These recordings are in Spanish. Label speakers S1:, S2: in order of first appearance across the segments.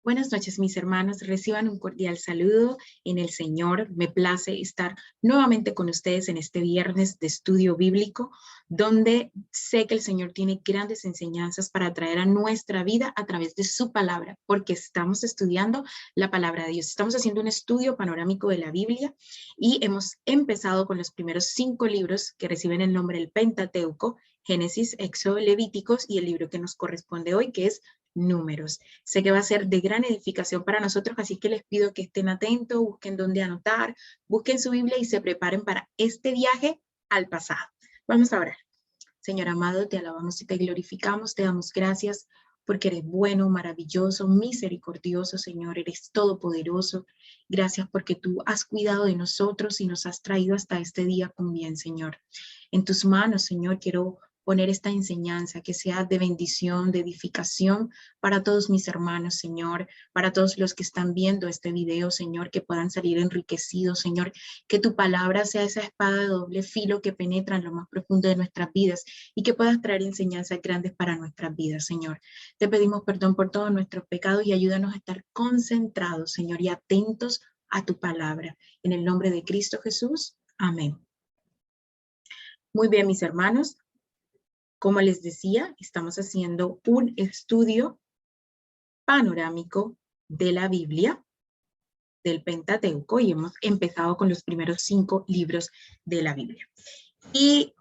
S1: Buenas noches, mis hermanos. Reciban un cordial saludo en el Señor. Me place estar nuevamente con ustedes en este viernes de estudio bíblico, donde sé que el Señor tiene grandes enseñanzas para traer a nuestra vida a través de su palabra, porque estamos estudiando la palabra de Dios. Estamos haciendo un estudio panorámico de la Biblia y hemos empezado con los primeros 5 libros que reciben el nombre del Pentateuco: Génesis, Éxodo, Levíticos, y el libro que nos corresponde hoy, que es Números. Sé que va a ser de gran edificación para nosotros, así que les pido que estén atentos, busquen dónde anotar, busquen su Biblia y se preparen para este viaje al pasado. Vamos a orar. Señor amado, te alabamos y te glorificamos, te damos gracias porque eres bueno, maravilloso, misericordioso, Señor, eres todopoderoso. Gracias porque tú has cuidado de nosotros y nos has traído hasta este día con bien, Señor. En tus manos, Señor, quiero poner esta enseñanza que sea de bendición, de edificación para todos mis hermanos, Señor, para todos los que están viendo este video, Señor, que puedan salir enriquecidos, Señor, que tu palabra sea esa espada de doble filo que penetra en lo más profundo de nuestras vidas y que puedas traer enseñanzas grandes para nuestras vidas, Señor. Te pedimos perdón por todos nuestros pecados y ayúdanos a estar concentrados, Señor, y atentos a tu palabra. En el nombre de Cristo Jesús, amén. Muy bien, mis hermanos. Como les decía, estamos haciendo un estudio panorámico de la Biblia, del Pentateuco, y hemos empezado con los primeros 5 libros de la Biblia. Y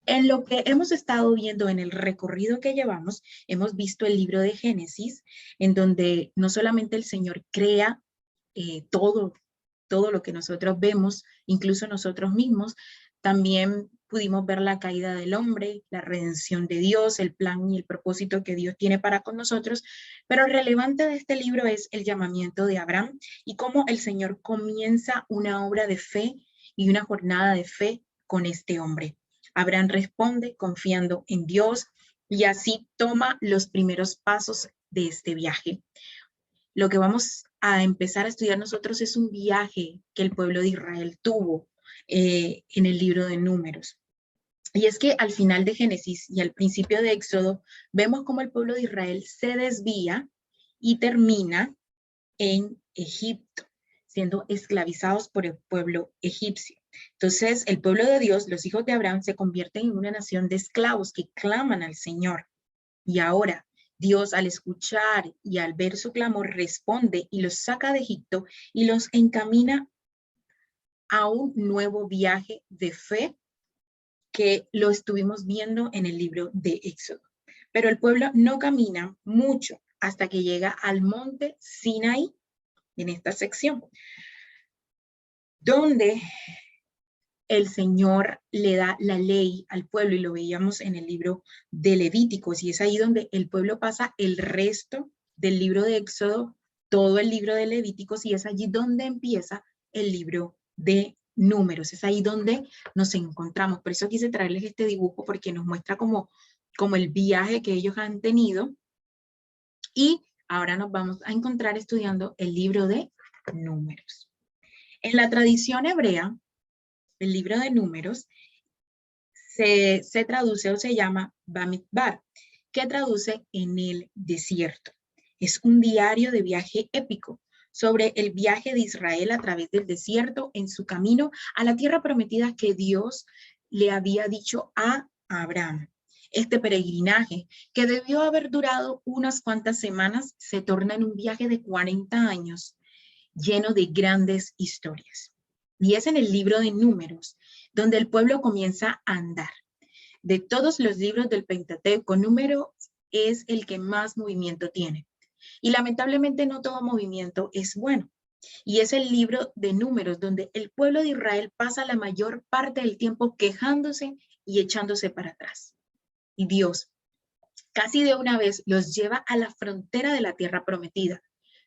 S1: en lo que hemos estado viendo en el recorrido que llevamos, hemos visto el libro de Génesis, en donde no solamente el Señor crea todo lo que nosotros vemos, incluso nosotros mismos, también pudimos ver la caída del hombre, la redención de Dios, el plan y el propósito que Dios tiene para con nosotros, pero lo relevante de este libro es el llamamiento de Abraham y cómo el Señor comienza una obra de fe y una jornada de fe con este hombre. Abraham responde confiando en Dios y así toma los primeros pasos de este viaje. Lo que vamos a empezar a estudiar nosotros es un viaje que el pueblo de Israel tuvo en el libro de Números. Y es que al final de Génesis y al principio de Éxodo, vemos cómo el pueblo de Israel se desvía y termina en Egipto, siendo esclavizados por el pueblo egipcio. Entonces, el pueblo de Dios, los hijos de Abraham, se convierten en una nación de esclavos que claman al Señor. Y ahora, Dios, al escuchar y al ver su clamor, responde y los saca de Egipto y los encamina a un nuevo viaje de fe que lo estuvimos viendo en el libro de Éxodo. Pero el pueblo no camina mucho hasta que llega al monte Sinaí, en esta sección, donde el Señor le da la ley al pueblo, y lo veíamos en el libro de Levíticos, y es ahí donde el pueblo pasa el resto del libro de Éxodo, todo el libro de Levíticos, y es allí donde empieza el libro de Números, es ahí donde nos encontramos. Por eso quise traerles este dibujo, porque nos muestra como el viaje que ellos han tenido, y ahora nos vamos a encontrar estudiando el libro de Números. En la tradición hebrea, el libro de Números se traduce o se llama Bamidbar, que traduce en el desierto. Es un diario de viaje épico sobre el viaje de Israel a través del desierto en su camino a la tierra prometida que Dios le había dicho a Abraham. Este peregrinaje, que debió haber durado unas cuantas semanas, se torna en un viaje de 40 años lleno de grandes historias. Y es en el libro de Números donde el pueblo comienza a andar. De todos los libros del Pentateuco, Números es el que más movimiento tiene. Y lamentablemente no todo movimiento es bueno. Y es el libro de Números donde el pueblo de Israel pasa la mayor parte del tiempo quejándose y echándose para atrás. Y Dios, casi de una vez, los lleva a la frontera de la tierra prometida,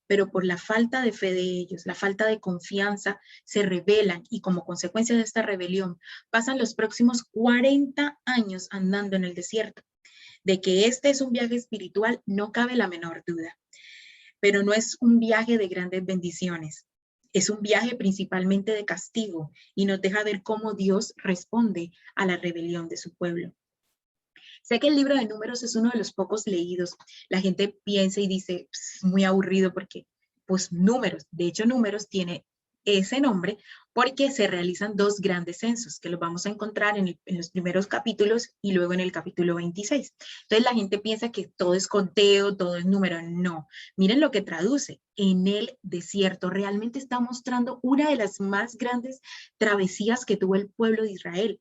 S1: pero por la falta de fe de ellos, la falta de confianza, se rebelan, y como consecuencia de esta rebelión pasan los próximos 40 años andando en el desierto. De que este es un viaje espiritual no cabe la menor duda, pero no es un viaje de grandes bendiciones. Es un viaje principalmente de castigo y nos deja ver cómo Dios responde a la rebelión de su pueblo. Sé que el libro de Números es uno de los pocos leídos. La gente piensa y dice, es muy aburrido porque, pues, Números. De hecho, Números tiene ese nombre porque se realizan dos grandes censos que los vamos a encontrar en los primeros capítulos y luego en el capítulo 26. Entonces la gente piensa que todo es conteo, todo es número. No, miren lo que traduce. En el desierto realmente está mostrando una de las más grandes travesías que tuvo el pueblo de Israel.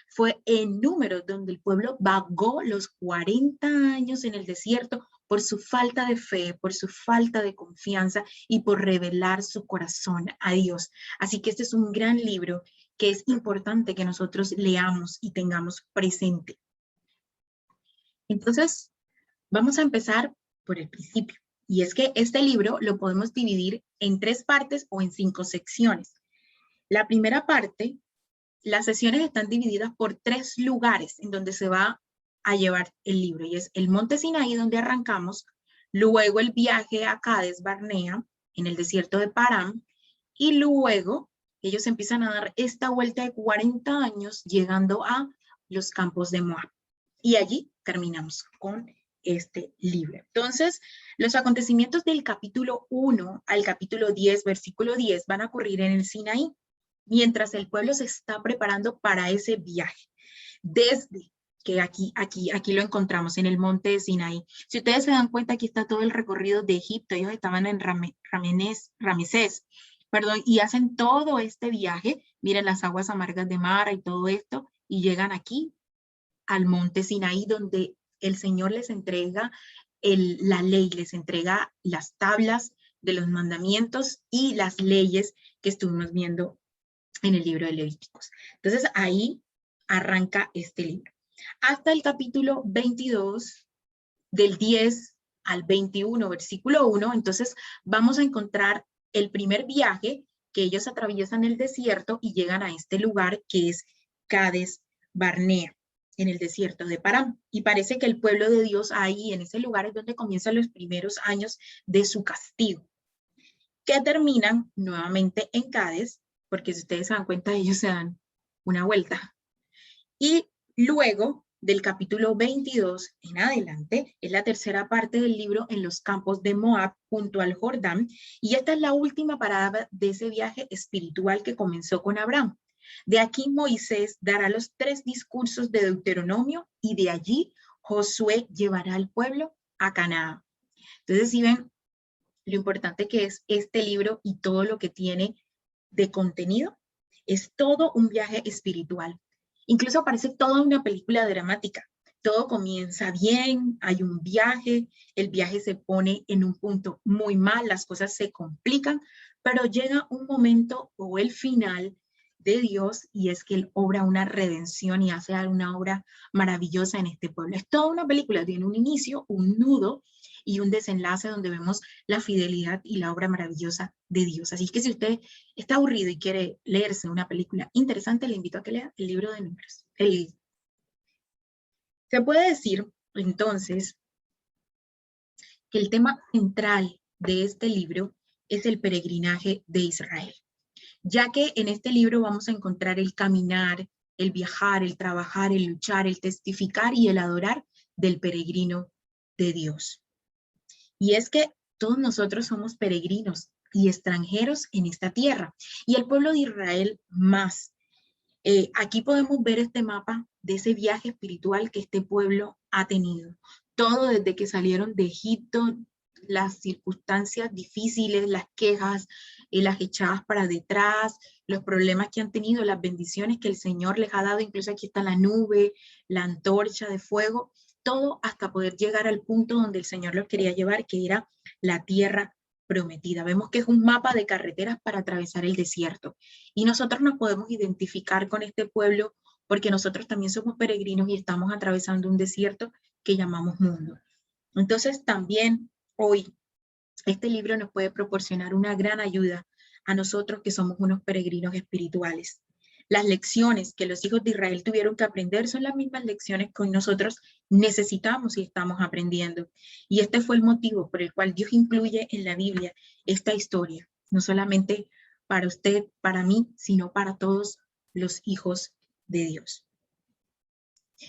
S1: Fue en Números donde el pueblo vagó los 40 años en el desierto por su falta de fe, por su falta de confianza y por revelar su corazón a Dios. Así que este es un gran libro que es importante que nosotros leamos y tengamos presente. Entonces, vamos a empezar por el principio. Y es que este libro lo podemos dividir en 3 partes o en 5 secciones. La primera parte, las sesiones están divididas por 3 lugares en donde se va a llevar el libro. Y es el Monte Sinaí, donde arrancamos, luego el viaje a Cades Barnea, en el desierto de Parán, y luego ellos empiezan a dar esta vuelta de 40 años llegando a los campos de Moab. Y allí terminamos con este libro. Entonces, los acontecimientos del capítulo 1 al capítulo 10, versículo 10, van a ocurrir en el Sinaí, mientras el pueblo se está preparando para ese viaje. Desde que aquí lo encontramos en el monte de Sinaí. Si ustedes se dan cuenta, aquí está todo el recorrido de Egipto. Ellos estaban en Ramesés, perdón, y hacen todo este viaje. Miren las aguas amargas de Mara y todo esto, y llegan aquí al monte Sinaí, donde el Señor les entrega la ley, les entrega las tablas de los mandamientos y las leyes que estuvimos viendo en el libro de Levíticos. Entonces ahí arranca este libro. Hasta el capítulo 22, del 10 al 21, versículo 1, entonces vamos a encontrar el primer viaje que ellos atraviesan el desierto y llegan a este lugar que es Cades Barnea, en el desierto de Parán. Y parece que el pueblo de Dios ahí, en ese lugar, es donde comienzan los primeros años de su castigo, que terminan nuevamente en Cades, porque si ustedes se dan cuenta, ellos se dan una vuelta. Y luego del capítulo 22 en adelante, es la tercera parte del libro en los campos de Moab junto al Jordán, y esta es la última parada de ese viaje espiritual que comenzó con Abraham. De aquí Moisés dará los 3 discursos de Deuteronomio y de allí Josué llevará al pueblo a Canaán. Entonces, si ven lo importante que es este libro y todo lo que tiene de contenido, es todo un viaje espiritual. Incluso parece toda una película dramática. Todo comienza bien, hay un viaje, el viaje se pone en un punto muy mal, las cosas se complican, pero llega un momento o el final de Dios y es que Él obra una redención y hace una obra maravillosa en este pueblo. Es toda una película, tiene un inicio, un nudo y un desenlace donde vemos la fidelidad y la obra maravillosa de Dios. Así que si usted está aburrido y quiere leerse una película interesante, le invito a que lea el libro de Números. Se puede decir, entonces, que el tema central de este libro es el peregrinaje de Israel, ya que en este libro vamos a encontrar el caminar, el viajar, el trabajar, el luchar, el testificar y el adorar del peregrino de Dios. Y es que todos nosotros somos peregrinos y extranjeros en esta tierra, y el pueblo de Israel más. Aquí podemos ver este mapa de ese viaje espiritual que este pueblo ha tenido. Todo desde que salieron de Egipto, las circunstancias difíciles, las quejas, las echadas para detrás, los problemas que han tenido, las bendiciones que el Señor les ha dado, incluso aquí está la nube, la antorcha de fuego, todo hasta poder llegar al punto donde el Señor los quería llevar, que era la tierra prometida. Vemos que es un mapa de carreteras para atravesar el desierto. Y nosotros nos podemos identificar con este pueblo porque nosotros también somos peregrinos y estamos atravesando un desierto que llamamos mundo. Entonces también hoy este libro nos puede proporcionar una gran ayuda a nosotros que somos unos peregrinos espirituales. Las lecciones que los hijos de Israel tuvieron que aprender son las mismas lecciones que hoy nosotros necesitamos y estamos aprendiendo. Y este fue el motivo por el cual Dios incluye en la Biblia esta historia, no solamente para usted, para mí, sino para todos los hijos de Dios.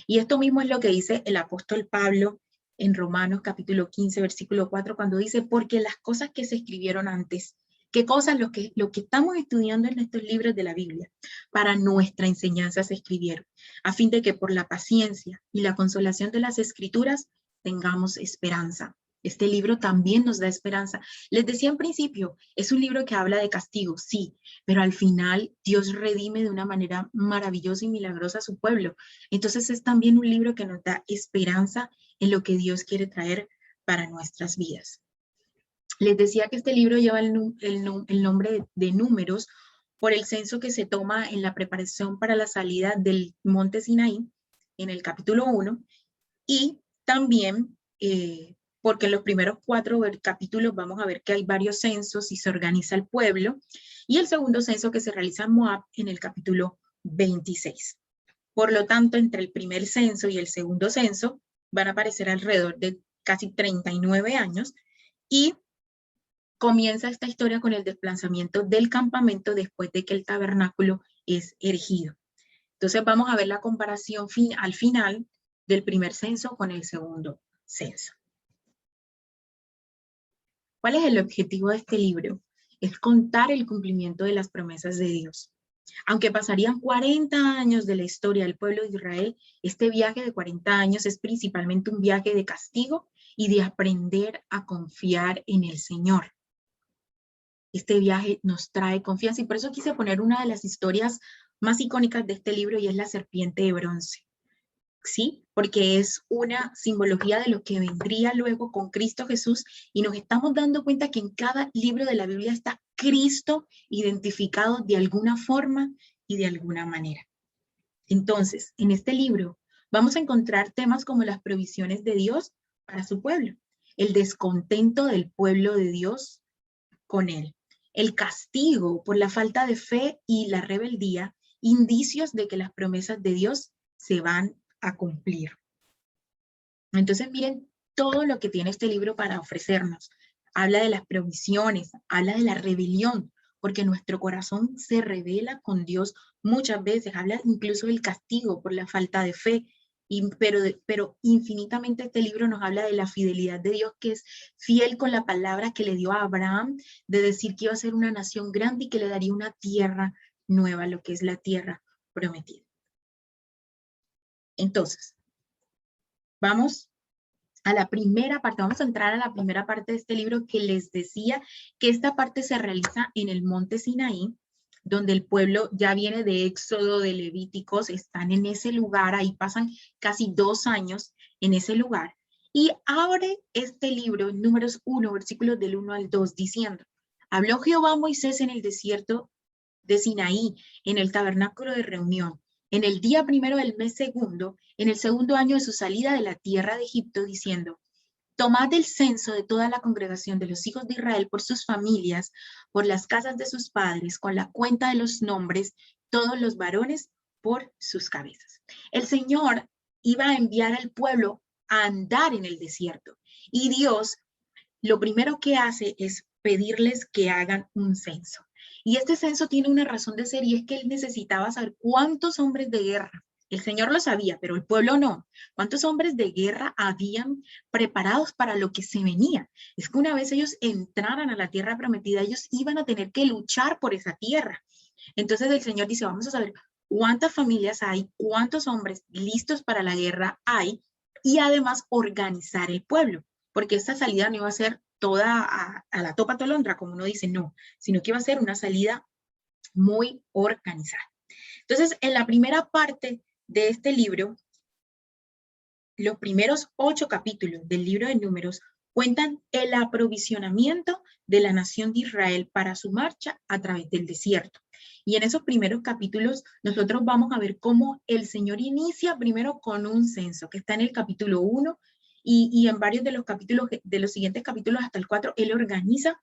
S1: Y esto mismo es lo que dice el apóstol Pablo en Romanos capítulo 15, versículo 4, cuando dice, porque las cosas que se escribieron antes, ¿qué cosas? Lo que estamos estudiando en estos libros de la Biblia, para nuestra enseñanza se escribieron, a fin de que por la paciencia y la consolación de las escrituras tengamos esperanza. Este libro también nos da esperanza. Les decía en principio, es un libro que habla de castigo, sí, pero al final Dios redime de una manera maravillosa y milagrosa a su pueblo. Entonces es también un libro que nos da esperanza en lo que Dios quiere traer para nuestras vidas. Les decía que este libro lleva el nombre de Números por el censo que se toma en la preparación para la salida del monte Sinaí en el capítulo 1 y también porque en los primeros 4 capítulos vamos a ver que hay varios censos y se organiza el pueblo, y el segundo censo que se realiza en Moab en el capítulo 26. Por lo tanto, entre el primer censo y el segundo censo van a aparecer alrededor de casi 39 años y comienza esta historia con el desplazamiento del campamento después de que el tabernáculo es erigido. Entonces vamos a ver la comparación al final del primer censo con el segundo censo. ¿Cuál es el objetivo de este libro? Es contar el cumplimiento de las promesas de Dios. Aunque pasarían 40 años de la historia del pueblo de Israel, este viaje de 40 años es principalmente un viaje de castigo y de aprender a confiar en el Señor. Este viaje nos trae confianza y por eso quise poner una de las historias más icónicas de este libro y es la serpiente de bronce. ¿Sí? Porque es una simbología de lo que vendría luego con Cristo Jesús y nos estamos dando cuenta que en cada libro de la Biblia está Cristo identificado de alguna forma y de alguna manera. Entonces, en este libro vamos a encontrar temas como las provisiones de Dios para su pueblo, el descontento del pueblo de Dios con él, el castigo por la falta de fe y la rebeldía, indicios de que las promesas de Dios se van a cumplir. Entonces miren todo lo que tiene este libro para ofrecernos. Habla de las provisiones, habla de la rebelión, porque nuestro corazón se rebela con Dios muchas veces. Habla incluso del castigo por la falta de fe. Pero infinitamente este libro nos habla de la fidelidad de Dios, que es fiel con la palabra que le dio a Abraham, de decir que iba a ser una nación grande y que le daría una tierra nueva, lo que es la tierra prometida. Entonces, vamos a la primera parte, vamos a entrar a la primera parte de este libro que les decía que esta parte se realiza en el monte Sinaí, donde el pueblo ya viene de Éxodo, de Levíticos, están en ese lugar, ahí pasan casi 2 años en ese lugar. Y abre este libro, Números 1, versículos del 1 al 2, diciendo, habló Jehová a Moisés en el desierto de Sinaí, en el tabernáculo de reunión, en el día primero del mes segundo, en el segundo año de su salida de la tierra de Egipto, diciendo, tomad el censo de toda la congregación de los hijos de Israel por sus familias, por las casas de sus padres, con la cuenta de los nombres, todos los varones por sus cabezas. El Señor iba a enviar al pueblo a andar en el desierto y Dios lo primero que hace es pedirles que hagan un censo. Y este censo tiene una razón de ser y es que él necesitaba saber cuántos hombres de guerra, el Señor lo sabía, pero el pueblo no, cuántos hombres de guerra habían preparados para lo que se venía. Es que una vez ellos entraran a la tierra prometida, ellos iban a tener que luchar por esa tierra. Entonces el Señor dice, vamos a saber cuántas familias hay, cuántos hombres listos para la guerra hay y además organizar el pueblo, porque esta salida no iba a ser toda a la topa tolondra, como uno dice, no, sino que iba a ser una salida muy organizada. Entonces, en la primera parte de este libro, los primeros 8 capítulos del libro de Números cuentan el aprovisionamiento de la nación de Israel para su marcha a través del desierto. Y en esos primeros capítulos nosotros vamos a ver cómo el Señor inicia primero con un censo, que está en el capítulo 1, y en varios de los capítulos, de los siguientes capítulos hasta el 4, Él organiza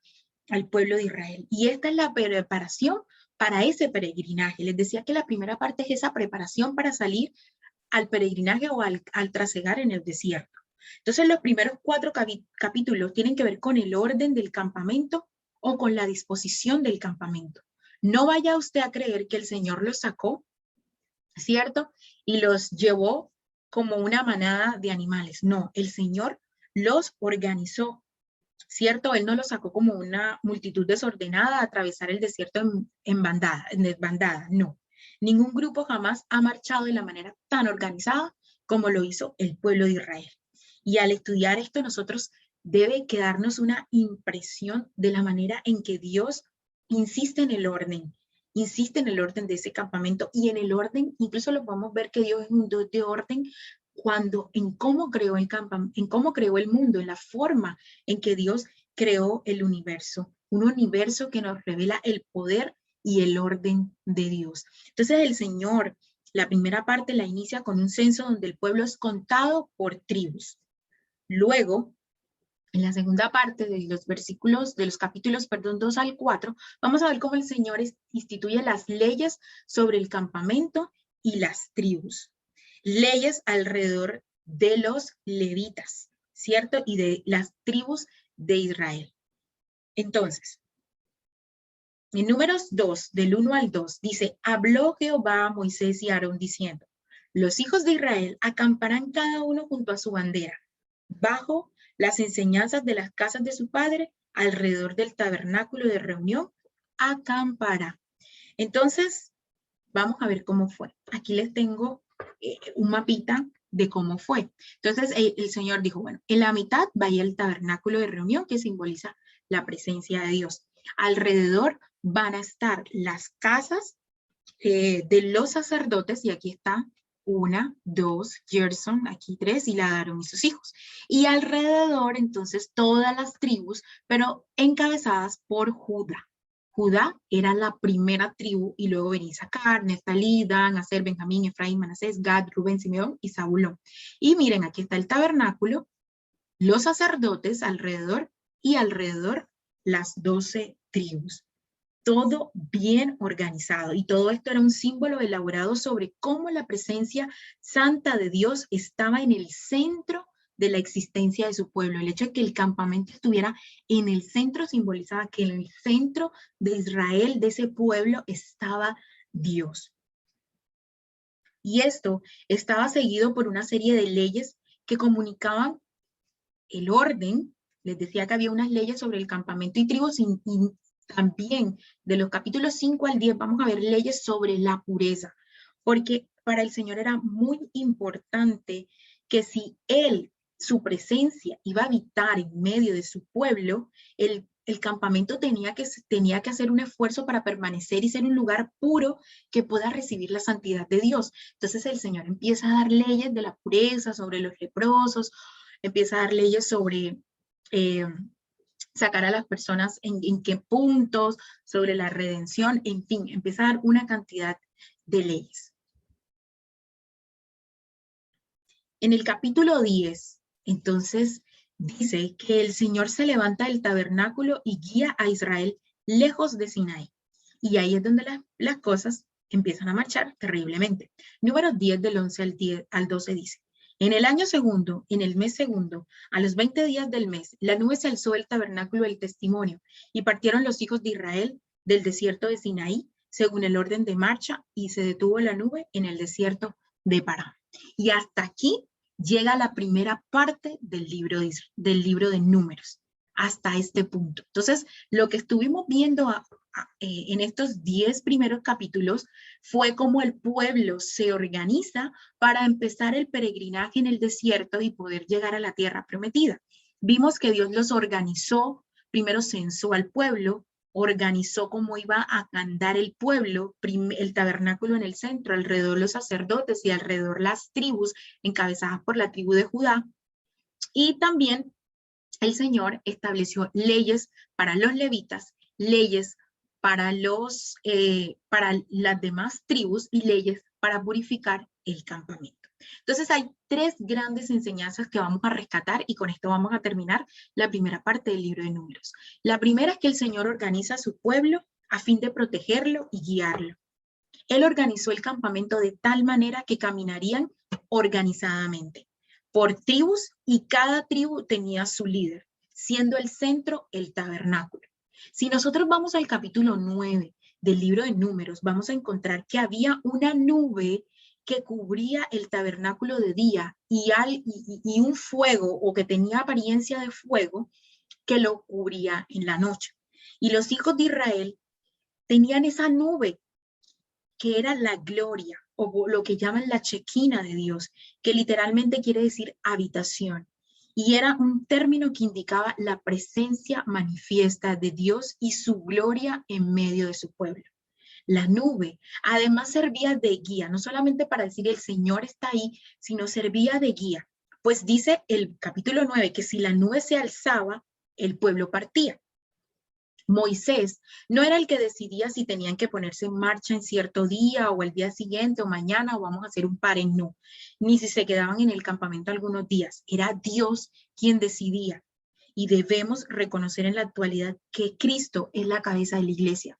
S1: al pueblo de Israel. Y esta es la preparación para ese peregrinaje. Les decía que la primera parte es esa preparación para salir al peregrinaje o al trasegar en el desierto. Entonces los primeros 4 capítulos tienen que ver con el orden del campamento o con la disposición del campamento. No vaya usted a creer que el Señor los sacó, ¿cierto? Y los llevó como una manada de animales. No, el Señor los organizó, ¿cierto? Él no los sacó como una multitud desordenada a atravesar el desierto en bandada, en desbandada, no. Ningún grupo jamás ha marchado de la manera tan organizada como lo hizo el pueblo de Israel. Y al estudiar esto, nosotros debe quedarnos una impresión de la manera en que Dios insiste en el orden de ese campamento y en el orden, incluso lo podemos ver que Dios es un Dios de orden cuando en cómo creó el campamento, en cómo creó el mundo, en la forma en que Dios creó el universo, un universo que nos revela el poder y el orden de Dios. Entonces el Señor, la primera parte la inicia con un censo donde el pueblo es contado por tribus. Luego, en la segunda parte de los versículos, de los capítulos, 2 al 4, vamos a ver cómo el Señor instituye las leyes sobre el campamento y las tribus. Leyes alrededor de los levitas, ¿cierto? Y de las tribus de Israel. Entonces, en Números 2, del 1 al 2, dice, habló Jehová a Moisés y a Aarón diciendo, los hijos de Israel acamparán cada uno junto a su bandera, bajo las enseñanzas de las casas de su padre, alrededor del tabernáculo de reunión, acampará. Entonces, vamos a ver cómo fue. Aquí les tengo un mapita de cómo fue. Entonces, el Señor dijo, bueno, en la mitad vaya el tabernáculo de reunión que simboliza la presencia de Dios. Alrededor van a estar las casas de los sacerdotes, y aquí está 1, 2, Gerson, aquí 3, y la Aarón y sus hijos. Y alrededor, entonces, todas las tribus, pero encabezadas por Judá. Judá era la primera tribu, y luego venía Isaacar, Neftalí, Dan, Aser, Benjamín, Efraín, Manasés, Gad, Rubén, Simeón y Zabulón. Y miren, aquí está el tabernáculo, los sacerdotes alrededor, y alrededor las 12 tribus. Todo bien organizado, y todo esto era un símbolo elaborado sobre cómo la presencia santa de Dios estaba en el centro de la existencia de su pueblo. El hecho de que el campamento estuviera en el centro simbolizaba que en el centro de Israel, de ese pueblo, estaba Dios. Y esto estaba seguido por una serie de leyes que comunicaban el orden. Les decía que había unas leyes sobre el campamento y tribus, y también de los capítulos 5 al 10 vamos a ver leyes sobre la pureza, porque para el Señor era muy importante que si Él, su presencia, iba a habitar en medio de su pueblo, el campamento tenía que hacer un esfuerzo para permanecer y ser un lugar puro que pueda recibir la santidad de Dios. Entonces el Señor empieza a dar leyes de la pureza sobre los leprosos, empieza a dar leyes sobre sacar a las personas en qué puntos, sobre la redención, en fin, empieza a dar una cantidad de leyes. En el capítulo 10, entonces, dice que el Señor se levanta del tabernáculo y guía a Israel lejos de Sinaí. Y ahí es donde las cosas empiezan a marchar terriblemente. Número 10 del 11 al 12 dice, en el año segundo, en el mes segundo, a los 20 días del mes, la nube se alzó del tabernáculo del testimonio, y partieron los hijos de Israel del desierto de Sinaí, según el orden de marcha, y se detuvo la nube en el desierto de Parán. Y hasta aquí llega la primera parte del libro de Números, hasta este punto. Entonces, lo que estuvimos viendo en estos 10 primeros capítulos fue cómo el pueblo se organiza para empezar el peregrinaje en el desierto y poder llegar a la tierra prometida. Vimos que Dios los organizó, primero censó al pueblo, organizó cómo iba a andar el pueblo, el tabernáculo en el centro, alrededor los sacerdotes y alrededor las tribus encabezadas por la tribu de Judá. Y también el Señor estableció leyes para los levitas, leyes para las demás tribus y leyes para purificar el campamento. Entonces hay 3 grandes enseñanzas que vamos a rescatar, y con esto vamos a terminar la primera parte del libro de Números. La primera es que el Señor organiza a su pueblo a fin de protegerlo y guiarlo. Él organizó el campamento de tal manera que caminarían organizadamente por tribus, y cada tribu tenía su líder, siendo el centro el tabernáculo. Si nosotros vamos al capítulo 9 del libro de Números, vamos a encontrar que había una nube que cubría el tabernáculo de día y un fuego, o que tenía apariencia de fuego, que lo cubría en la noche. Y los hijos de Israel tenían esa nube que era la gloria, o lo que llaman la chequina de Dios, que literalmente quiere decir habitación. Y era un término que indicaba la presencia manifiesta de Dios y su gloria en medio de su pueblo. La nube además servía de guía, no solamente para decir el Señor está ahí, sino servía de guía. Pues dice el capítulo 9 que si la nube se alzaba, el pueblo partía. Moisés no era el que decidía si tenían que ponerse en marcha en cierto día o el día siguiente o mañana o vamos a hacer un pare, no, ni si se quedaban en el campamento algunos días. Era Dios quien decidía y debemos reconocer en la actualidad que Cristo es la cabeza de la iglesia.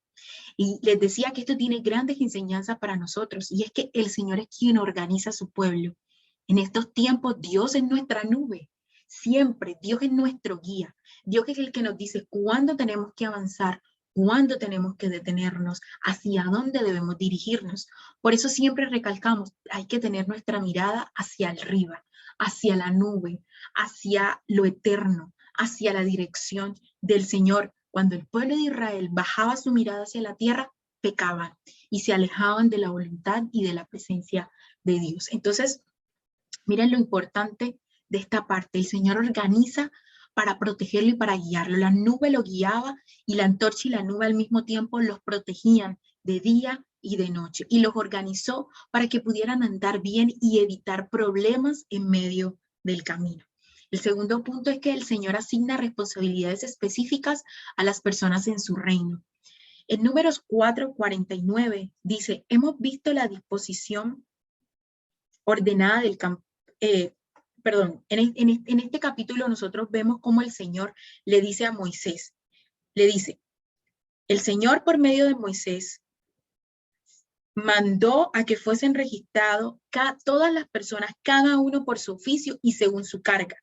S1: Y les decía que esto tiene grandes enseñanzas para nosotros y es que el Señor es quien organiza a su pueblo. En estos tiempos Dios es nuestra nube. Siempre Dios es nuestro guía. Dios es el que nos dice cuándo tenemos que avanzar, cuándo tenemos que detenernos, hacia dónde debemos dirigirnos. Por eso siempre recalcamos, hay que tener nuestra mirada hacia arriba, hacia la nube, hacia lo eterno, hacia la dirección del Señor. Cuando el pueblo de Israel bajaba su mirada hacia la tierra, pecaban y se alejaban de la voluntad y de la presencia de Dios. Entonces, miren lo importante de esta parte. El Señor organiza para protegerlo y para guiarlo. La nube lo guiaba y la antorcha y la nube al mismo tiempo los protegían de día y de noche. Y los organizó para que pudieran andar bien y evitar problemas en medio del camino. El segundo punto es que el Señor asigna responsabilidades específicas a las personas en su reino. En Números 4:49 dice, hemos visto la disposición ordenada del campo. En este capítulo nosotros vemos cómo el Señor le dice a Moisés, le dice, el Señor por medio de Moisés mandó a que fuesen registrados todas las personas, cada uno por su oficio y según su carga.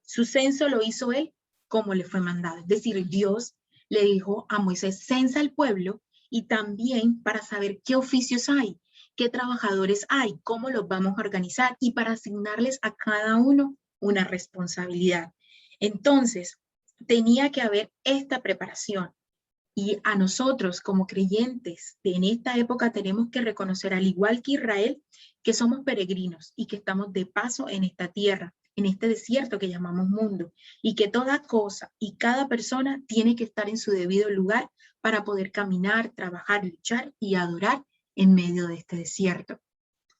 S1: Su censo lo hizo él como le fue mandado. Es decir, Dios le dijo a Moisés, censa al pueblo y también para saber qué oficios hay, qué trabajadores hay, cómo los vamos a organizar y para asignarles a cada uno una responsabilidad. Entonces, tenía que haber esta preparación. Y a nosotros como creyentes en esta época tenemos que reconocer, al igual que Israel, que somos peregrinos y que estamos de paso en esta tierra, en este desierto que llamamos mundo, y que toda cosa y cada persona tiene que estar en su debido lugar para poder caminar, trabajar, luchar y adorar en medio de este desierto.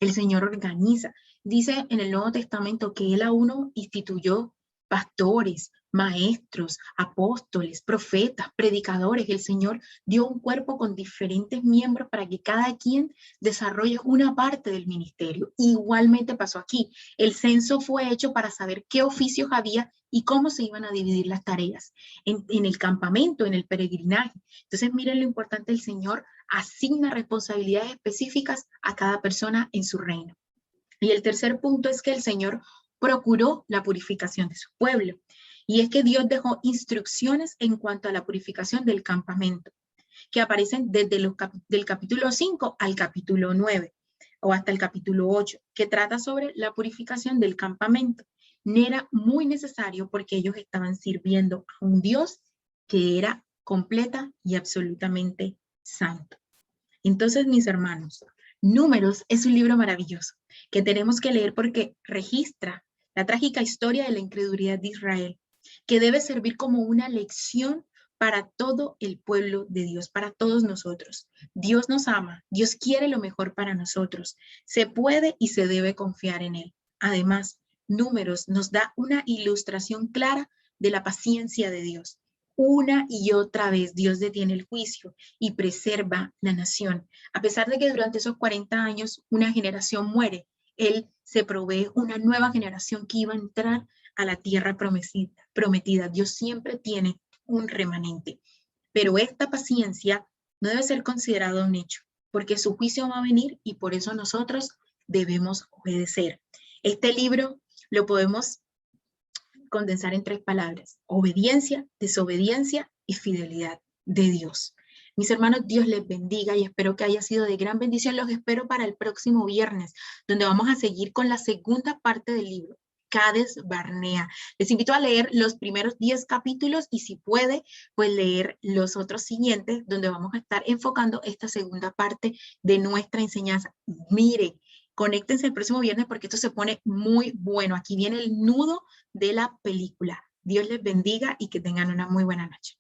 S1: El Señor organiza. Dice en el Nuevo Testamento que Él a uno instituyó pastores, maestros, apóstoles, profetas, predicadores. El Señor dio un cuerpo con diferentes miembros para que cada quien desarrolle una parte del ministerio. Igualmente pasó aquí. El censo fue hecho para saber qué oficios había y cómo se iban a dividir las tareas en el campamento, en el peregrinaje. Entonces, miren lo importante, el Señor asigna responsabilidades específicas a cada persona en su reino. Y el tercer punto es que el Señor procuró la purificación de su pueblo. Y es que Dios dejó instrucciones en cuanto a la purificación del campamento, que aparecen desde del capítulo 5 al capítulo 9, o hasta el capítulo 8, que trata sobre la purificación del campamento. Era muy necesario porque ellos estaban sirviendo a un Dios que era completa y absolutamente santo. Entonces, mis hermanos, Números es un libro maravilloso que tenemos que leer porque registra la trágica historia de la incredulidad de Israel, que debe servir como una lección para todo el pueblo de Dios, para todos nosotros. Dios nos ama, Dios quiere lo mejor para nosotros. Se puede y se debe confiar en Él. Además, Números nos da una ilustración clara de la paciencia de Dios. Una y otra vez Dios detiene el juicio y preserva la nación. A pesar de que durante esos 40 años una generación muere, Él se provee una nueva generación que iba a entrar a la tierra prometida. Dios siempre tiene un remanente. Pero esta paciencia no debe ser considerada un hecho, porque su juicio va a venir y por eso nosotros debemos obedecer. Este libro lo podemos condensar en 3 palabras: obediencia, desobediencia y fidelidad de Dios. Mis hermanos, Dios les bendiga y espero que haya sido de gran bendición. Los espero para el próximo viernes, donde vamos a seguir con la segunda parte del libro, Cades Barnea. Les invito a leer los primeros 10 capítulos y si puede, pues leer los otros siguientes, donde vamos a estar enfocando esta segunda parte de nuestra enseñanza. Mire, conéctense el próximo viernes porque esto se pone muy bueno. Aquí viene el nudo de la película. Dios les bendiga y que tengan una muy buena noche.